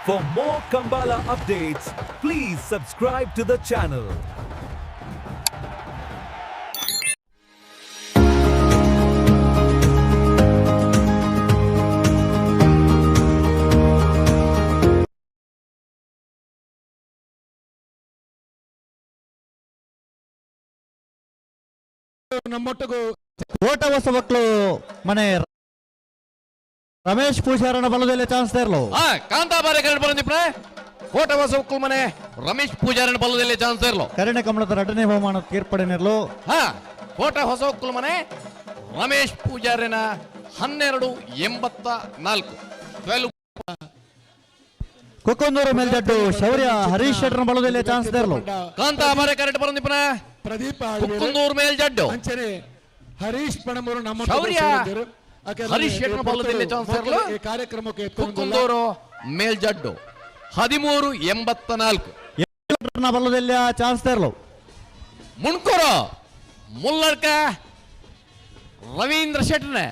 For more Kambala updates, please subscribe to the channel. ನಮ್ಮೊಟ್ಟಿಗೂ ಓಟ ಹೊಸ ಮಕ್ಕಳು ಮನೆ ರಮೇಶ್ ಪೂಜಾರನ ಬಲದಲ್ಲಿ ಚಾನ್ಸ್ ಇರಲು ಕಾಂತಾಬಾರಿ ಕರೆಂಟ್ ಬಂದಿಪ್ಪ ಕೋಟ ಹೊಸ ಮಕ್ಕಳು ಮನೆ ರಮೇಶ್ ಪೂಜಾರನ ಬಲದಲ್ಲಿ ಚಾನ್ಸ್ ಇರಲು ಕರೆಣೆ ಕಮಲದ ಎರಡನೇ ಬಹುಮಾನ ತೀರ್ಪಡೆನಿರಲು ಕೋಟ ಹೊಸ ಮಕ್ಕಳು ಮನೆ ರಮೇಶ್ ಪೂಜಾರಿನ 1284 ಕೊಕ್ಕೊಂದೂರು ಮೇಲ್ಜಡ್ಡು ಶೌರ್ಯ ಹರೀಶ್ ಶೆಟ್ಟರ್ನ ಬಲದಲ್ಲಿ ಚಾನ್ಸ್ ಇರಲು ಕಾಂತಾಬಾರಿ ಕರೆಂಟ್ ಬಂದಿಪ್ಪ ಪ್ರದೀಪ ಕೊಕ್ಕೊಂದೂರು ಮೇಲ್ಜಡ್ಡು ಅಂಚನೆ ಹರೀಶ್ ಪಣಮೂರು ನಮ್ಮ ಶೌರ್ಯ ಹರೀಶ್ ಶೆಟ್ಟರ್ನ ಬಲದಲ್ಲಿ ಚಾನ್ಸ್ ಇರಲು ಈ ಕಾರ್ಯಕ್ರಮಕ್ಕೆ ಕೊಕ್ಕೊಂದೂರು ಮೇಲ್ಜಡ್ಡು 1384 ಬಲದಲ್ಲಿ ಚಾನ್ಸ್ ಇರಲು ಮುಣ್ಕೂರು ಮುಲ್ಲಡ್ಕ ರವೀಂದ್ರ ಶೆಟ್ಟರ್ನೆ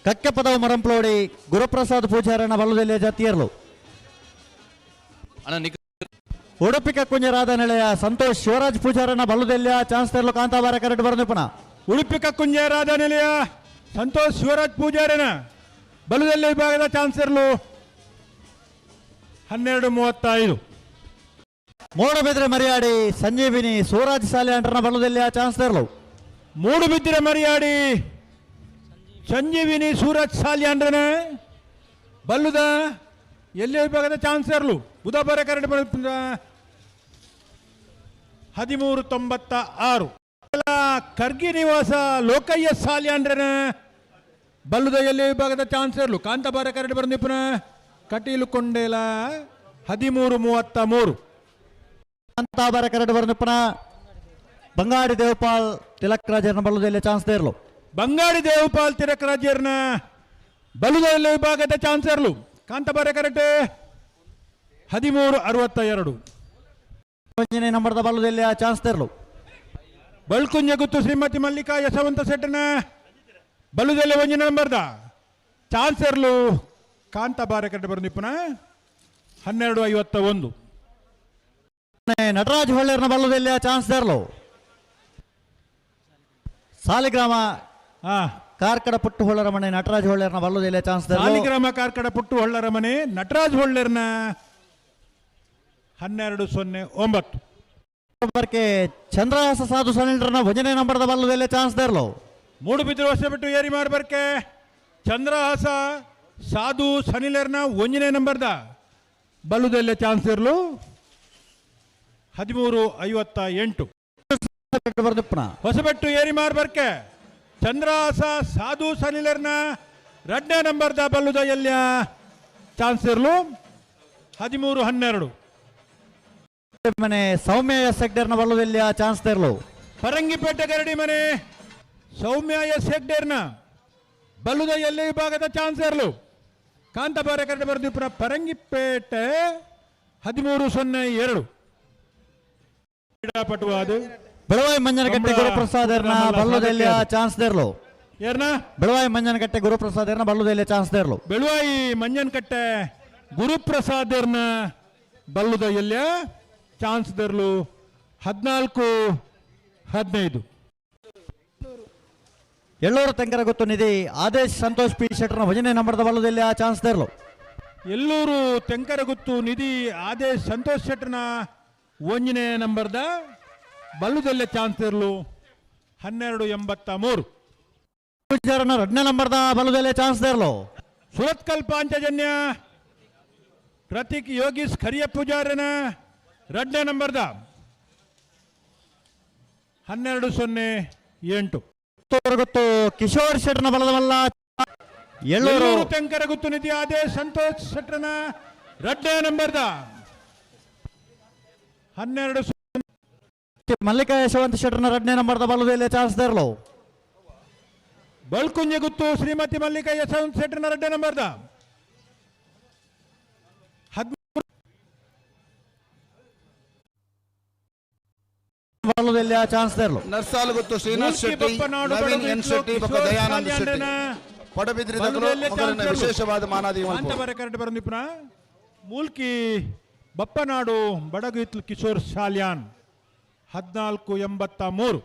ಕಕ್ಕೆಪದವ ಮರಂಪ್ಲೋಡಿ ಗುರುಪ್ರಸಾದ್ ಪೂಜಾರನ ಬಲದಲ್ಲಿ ಜಾತಿಯರ್ಲು ಉಡುಪಿ ಕಕ್ಕುಂಜರಾದ ನೆಲೆಯ ಸಂತೋಷ್ ಶಿವರಾಜ್ ಪೂಜಾರನ ಬಲದಲ್ಲಿ ಚಾನ್ಸ್ ಇರಲು ಕಾಂತಾಬಾರ ಕರೆಕ್ಟ್ ಬರೆದಿಪ್ಪನ ಉಡುಪಿ ಕಕ್ಕುಂಜರಾದ ನೆಲೆಯ ಸಂತೋಷ್ ಶಿವರಾಜ್ ಪೂಜಾರನ ಬಲದಲ್ಲಿ ವಿಭಾಗದ ಚಾನ್ಸ್ ಇರಲು 12:35 ಮೂಡಬಿದ್ರೆ ಮರಿಯಾಡಿ ಸಂಜೀವಿನಿ ಸೂರಾಜ್ ಸಾಲಿಯಾಂಡ್ರನ ಬಲದಲ್ಲಿ ಚಾನ್ಸ್ ಇರಲು ಮೂಡುಬಿದ್ದಿರೆ ಮರಿಯಾಡಿ ಸಂಜೀವಿನಿ ಸೂರಜ್ ಸಾಲಿಯಾಂಡ್ರನ ಬಲ್ಲುದ ಎಲ್ಲಿ ವಿಭಾಗದ ಚಾನ್ಸ್ ಇರಲು ಬುಧವಾರ ಕರೆಕ್ಟ್ 13:96 ಖರ್ಗಿ ನಿವಾಸ ಲೋಕಯ್ಯ ಸಾಲಿಯಾಂಡ್ರನ ಬಲ್ಲುದ ಎಲ್ಲಿ ವಿಭಾಗದ ಚಾನ್ಸ್ ಇರಲು ಕಾಂತಾಬಾರ ಕರೆಕ್ಟ್ ಬಂದಿಪ್ಪನ ಕಟೀಲು ಕೊಂಡೇಲ 13:33 ಕಾಂತಾಬಾರ ಕರೆಕ್ಟ್ ಬರೆದಿಪ್ಪನ ಬಂಗಾಡಿ ದೇವಪಾಲ್ ತಿಲಕ್ ರಾಜರ್ನ ಬಲದಲ್ಲಿ ಚಾನ್ಸ್ ಇರಲು ಬಂಗಾಡಿ ದೇವಪಾಲ್ ತಿಲಕ್ ರಾಜರ್ನ ಬಲುದಲ್ಲಿ ವಿಭಾಗದ ಚಾನ್ಸ್ ಇರಲು ಕಾಂತಾಬಾರ ಕರೆಕ್ಟ್ 13:62 ಒಂಜನೇ ನಂಬರ್ದ ಬಲದಲ್ಲಿ ಚಾನ್ಸ್ ಇರಲು ಬಳ್ಕುಂಜ ಗುತ್ತು ಶ್ರೀಮತಿ ಮಲ್ಲಿಕಾ ಯಶವಂತ ಸೆಟ್ಟನ ಬಲುದಲ್ಲಿ ಒಂಜನೇ ನಂಬರ್ದ ಚಾನ್ಸ್ ಇರಲು ಕಾಂತಾಬಾರ ಕರೆಕ್ಟ್ ಬರ್ದಿಪ್ಪನ 12:51 ನಟರಾಜ್ ಹೊಳ್ಳೆರ್ನ ಬಲದಲ್ಲಿ ಚಾನ್ಸ್ ಇರಲು ಸಾಲಿಗ್ರಾಮ ಕಾರ್ಕಡ ಪುಟ್ಟು ಹೊಳ್ಳರ ಮನೆ ನಟರಾಜ್ ಹೊಳ್ಳೆರ್ನ ಬಲ್ಲದಲ್ಲಿ ಚಾನ್ಸ್ ಸಾಲಿಗ್ರಾಮ ಕಾರ್ಕಡ ಪುಟ್ಟು ಹೊಳ್ಳರ ಮನೆ ನಟರಾಜ್ ಹೊಳ್ಳೆರ್ನ 12:09 ಚಂದ್ರಹಾಸ ಸಾಧು ಸನಿಲ್ರನ ಒಂದನೇ ನಂಬರ್ದ ಬಲ್ಲದಲ್ಲಿ ಚಾನ್ಸ್ ಇರಲು ಮೂಡುಬಿದ್ರು ವರ್ಷ ಬಿಟ್ಟು ಏರಿ ಮಾಡ್ಬರ್ಕೆ ಚಂದ್ರಹಾಸ ಸಾಧು ಸನಿಲರ್ನ ಒಂದನೇ ನಂಬರ್ದ ಬಲ್ಲುದಲ್ಲೇ ಚಾನ್ಸ್ ಇರಲು 13:58 ಹೊಸಬೆಟ್ಟು ಏರಿ ಮಾರ್ಬರ್ಕೆ ಚಂದ್ರಹಾಸ ಸಾಧು ಸನಿಲರ್ನ ಎರಡನೇ ನಂಬರ್ದ ಬಲ್ಲುದ ಎಲ್ಯ ಚಾನ್ಸ್ ಇರಲು 13:12 ಮನೆ ಸೌಮ್ಯ ಸೆಕ್ಟರ್ನ ಬಲ್ಲದಲ್ಲಿ ಚಾನ್ಸ್ ಇರಲು ಪರಂಗಿಪೇಟೆ ಗರಡಿ ಮನೆ ಸೌಮ್ಯ ಎಸ್ ಹೆಗ್ಡೇರ್ನ ಬಲ್ಲುದ ಎಲ್ಲಿ ವಿಭಾಗದ ಚಾನ್ಸ್ ಇರಲು ಕಾಂತಾಬಾರ ಕರೆಕ್ಟ್ ಬರ್ದಿಪ್ಪನ ಪರಂಗಿಪೇಟೆ 13:02 ಕ್ರೀಡಾಪಟು ಅದು ಬೆಳವಾಯಿ ಮಂಜನಕಟ್ಟೆ ಗುರುಪ್ರಸಾದ್ ಬಲ್ಲದಲ್ಲಿ ಚಾನ್ಸ್ ಇರಲು ಯಾರನ್ನ ಬೆಳವಾಯಿ ಮಂಜನಕಟ್ಟೆ ಗುರುಪ್ರಸಾದ್ ಬಲ್ಲದಲ್ಲಿ ಚಾನ್ಸ್ ಇರಲು ಬೆಳುವಾಯಿ ಮಂಜನಕಟ್ಟೆ ಗುರುಪ್ರಸಾದ್ನ ಬಲ್ಲುದ ಎಲ್ಲಿಯ ಚಾನ್ಸ್ ಇರಲು 14:15 ಎಳ್ಳೂರು ತೆಂಕರ ಗೊತ್ತು ನಿಧಿ ಆದೇಶ್ ಸಂತೋಷ್ ಪಿ ಶೆಟ್ಟರ್ನ ಒಂದನೇ ನಂಬರ್ದ ಬಲ್ಲದಲ್ಲಿ ಚಾನ್ಸ್ ಇರಲು ಎಲ್ಲೂರು ತೆಂಕರಗುತ್ತು ನಿಧಿ ಆದೇಶ್ ಸಂತೋಷ್ ಶೆಟ್ಟರ್ನ ಒಂದನೇ ನಂಬರ್ದ ಬಲ್ಲುದಲ್ಲೇ ಚಾನ್ಸ್ ಇರಲು 12:83 ಎರಡನೇ ನಂಬರ್ದ ಬಲ್ಲದಲ್ಲಿ ಚಾನ್ಸ್ ಇರಲು ಸುರತ್ಕಲ್ ಪಾಂಚಜನ್ಯ ಪ್ರತೀಕ್ ಯೋಗೀಶ್ ಖರಿಯ ಪೂಜಾರನ ಎರಡನೇ ನಂಬರ್ದ 12:08 ಗೊತ್ತು ಕಿಶೋರ್ ಶೆಟ್ಟರ್ನ ಬಲದವಲ್ಲ ಎಳ್ಳೂರು ತೆಂಕರಗುತ್ತು ನಿಧಿ ಆದೇಶ್ ಸಂತೋಷ್ ಶೆಟ್ಟರ್ನ ಎರಡನೇ ನಂಬರ್ದ 12 ಮಲ್ಲಿಕಾ ಯಶವಂತ ಶೆಟ್ಟರ್ನ ಎರಡನೇ ನಂಬರ್ದ ಬಲದಲ್ಲಿ ಚಾನ್ಸ್ ಇರಲು ಬಳ್ಕುಂಜೆ ಗುತ್ತು ಶ್ರೀಮತಿ ಮಲ್ಲಿಕಾ ಯಶವಂತ ಶೆಟ್ಟರ್ನ ಎರಡನೇ ನಂಬರ್ದ ಬಲ್ಲದಲ್ಲಿ ಚಾನ್ಸ್ ತೆರಲು ನರ್ಸಾಲಗುತ್ತು ಶ್ರೀನಾಥ್ ಮೂಲ್ಕಿ ಶೆಟ್ಟಿ, ಬಪ್ಪನಾಡು ನವೀನ್ ಬಡಗು ಎನ್ ಇತ್ಲು ಶೆಟ್ಟಿ ಬೊಕ್ಕ ಕಿಶೋರ್ ದಯಾನಂದ್ ಶೆಟ್ಟಿ ಸಾಲ್ಯಾಂಡನ ಪಡಬಿದ್ರಿ ಬಲ್ಲದಲ್ಲಿ ಚಾನ್ಸ್ ತೆರಲು. ವಿಶೇಷವಾದ ಮಾನಾದಿ ಅಂತ ಬರ ಕರೆಕ್ಟ್ ಬರಂದಿಪ್ಪನ ಮೂಲ್ಕಿ ಬಪ್ಪನಾಡು ಬಡಗು ಇತ್ಲು ಕಿಶೋರ್ ಶಾಲ್ಯಾನ್ 1483